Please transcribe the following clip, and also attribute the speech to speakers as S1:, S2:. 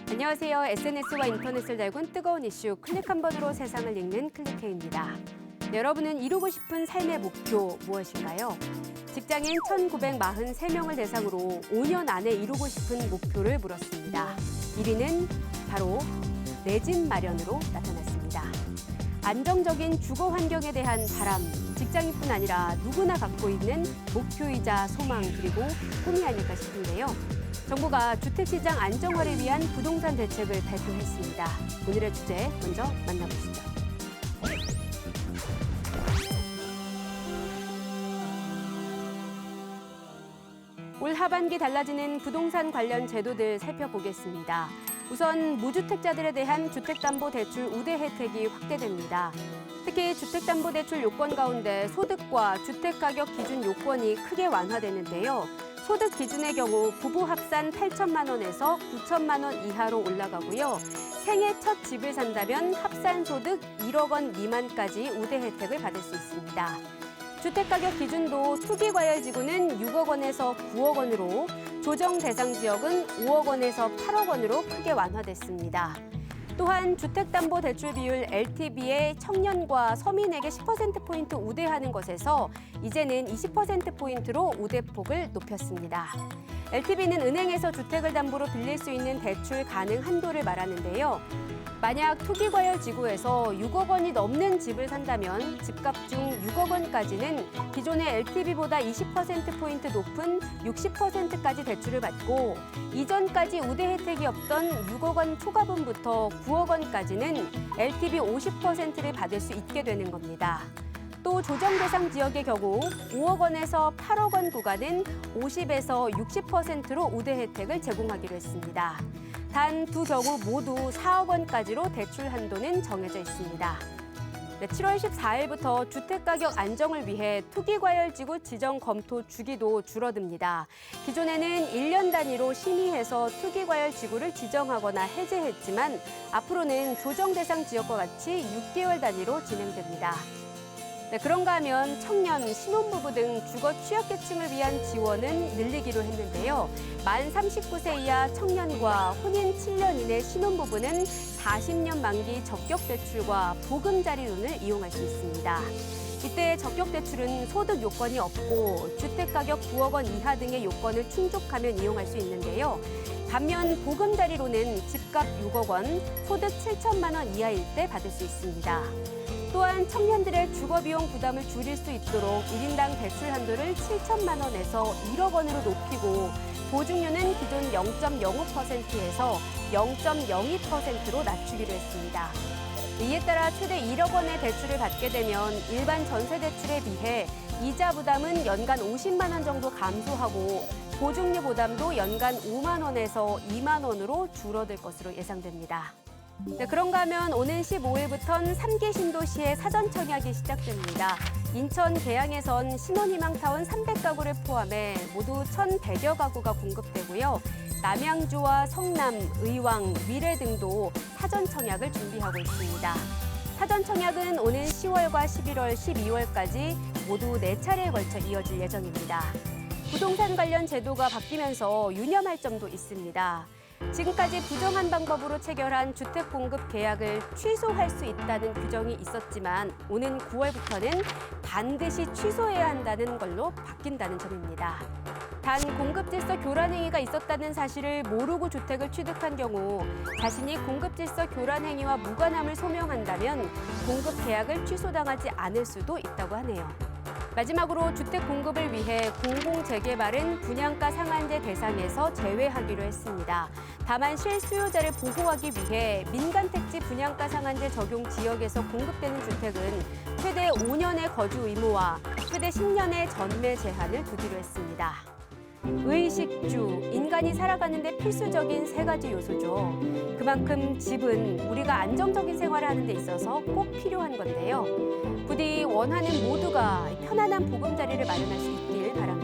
S1: 안녕하세요. SNS와 인터넷을 달군 뜨거운 이슈 클릭 한 번으로 세상을 읽는 클릭해입니다. 여러분은 이루고 싶은 삶의 목표 무엇인가요? 직장인 1,943명을 대상으로 5년 안에 이루고 싶은 목표를 물었습니다. 1위는 바로 내 집 마련으로 나타났습니다. 안정적인 주거 환경에 대한 바람, 직장인뿐 아니라 누구나 갖고 있는 목표이자 소망 그리고 꿈이 아닐까 싶은데요. 정부가 주택시장 안정화를 위한 부동산 대책을 발표했습니다. 오늘의 주제 먼저 만나보시죠. 올 하반기 달라지는 부동산 관련 제도들 살펴보겠습니다. 우선 무주택자들에 대한 주택담보대출 우대 혜택이 확대됩니다. 특히 주택담보대출 요건 가운데 소득과 주택가격 기준 요건이 크게 완화되는데요. 소득 기준의 경우 부부 합산 8천만 원에서 9천만 원 이하로 올라가고요. 생애 첫 집을 산다면 합산 소득 1억 원 미만까지 우대 혜택을 받을 수 있습니다. 주택가격 기준도 투기과열지구는 6억 원에서 9억 원으로, 조정 대상 지역은 5억 원에서 8억 원으로 크게 완화됐습니다. 또한 주택담보대출 비율 LTV에 청년과 서민에게 10%포인트 우대하는 것에서 이제는 20%포인트로 우대폭을 높였습니다. LTV는 은행에서 주택을 담보로 빌릴 수 있는 대출 가능 한도를 말하는데요. 만약 투기과열 지구에서 6억 원이 넘는 집을 산다면 집값 중 6억 원까지는 기존의 LTV보다 20%포인트 높은 60%까지 대출을 받고 이전까지 우대 혜택이 없던 6억 원 초과분부터 9억 원까지는 LTV 50%를 받을 수 있게 되는 겁니다. 또 조정 대상 지역의 경우 5억 원에서 8억 원 구간은 50에서 60%로 우대 혜택을 제공하기로 했습니다. 단 두 경우 모두 4억 원까지로 대출 한도는 정해져 있습니다. 7월 14일부터 주택가격 안정을 위해 투기과열지구 지정 검토 주기도 줄어듭니다. 기존에는 1년 단위로 심의해서 투기과열지구를 지정하거나 해제했지만 앞으로는 조정 대상 지역과 같이 6개월 단위로 진행됩니다. 그런가 하면 청년, 신혼부부 등 주거 취약계층을 위한 지원은 늘리기로 했는데요. 만 39세 이하 청년과 혼인 7년 이내 신혼부부는 40년 만기 적격대출과 보금자리론을 이용할 수 있습니다. 이때 적격대출은 소득 요건이 없고 주택가격 9억 원 이하 등의 요건을 충족하면 이용할 수 있는데요. 반면 보금자리론은 집값 6억 원, 소득 7천만 원 이하일 때 받을 수 있습니다. 또한 청년들의 주거비용 부담을 줄일 수 있도록 1인당 대출 한도를 7천만 원에서 1억 원으로 높이고 보증료는 기존 0.05%에서 0.02%로 낮추기로 했습니다. 이에 따라 최대 1억 원의 대출을 받게 되면 일반 전세 대출에 비해 이자 부담은 연간 50만 원 정도 감소하고 보증료 부담도 연간 5만 원에서 2만 원으로 줄어들 것으로 예상됩니다. 그런가 하면 오는 15일부터는 3기 신도시의 사전 청약이 시작됩니다. 인천 계양에선 신혼희망타운 300가구를 포함해 모두 1,100여 가구가 공급되고요. 남양주와 성남, 의왕, 위례 등도 사전 청약을 준비하고 있습니다. 사전 청약은 오는 10월과 11월, 12월까지 모두 4차례에 걸쳐 이어질 예정입니다. 부동산 관련 제도가 바뀌면서 유념할 점도 있습니다. 지금까지 부정한 방법으로 체결한 주택 공급 계약을 취소할 수 있다는 규정이 있었지만 오는 9월부터는 반드시 취소해야 한다는 걸로 바뀐다는 점입니다. 단 공급 질서 교란 행위가 있었다는 사실을 모르고 주택을 취득한 경우 자신이 공급 질서 교란 행위와 무관함을 소명한다면 공급 계약을 취소당하지 않을 수도 있다고 하네요. 마지막으로 주택 공급을 위해 공공재개발은 분양가 상한제 대상에서 제외하기로 했습니다. 다만 실수요자를 보호하기 위해 민간택지 분양가 상한제 적용 지역에서 공급되는 주택은 최대 5년의 거주 의무와 최대 10년의 전매 제한을 두기로 했습니다. 의식주, 인간이 살아가는 데 필수적인 3가지 요소죠. 그만큼 집은 우리가 안정적인 생활을 하는 데 있어서 꼭 필요한 건데요. 부디 원하는 모두가 편안한 보금자리를 마련할 수 있길 바랍니다.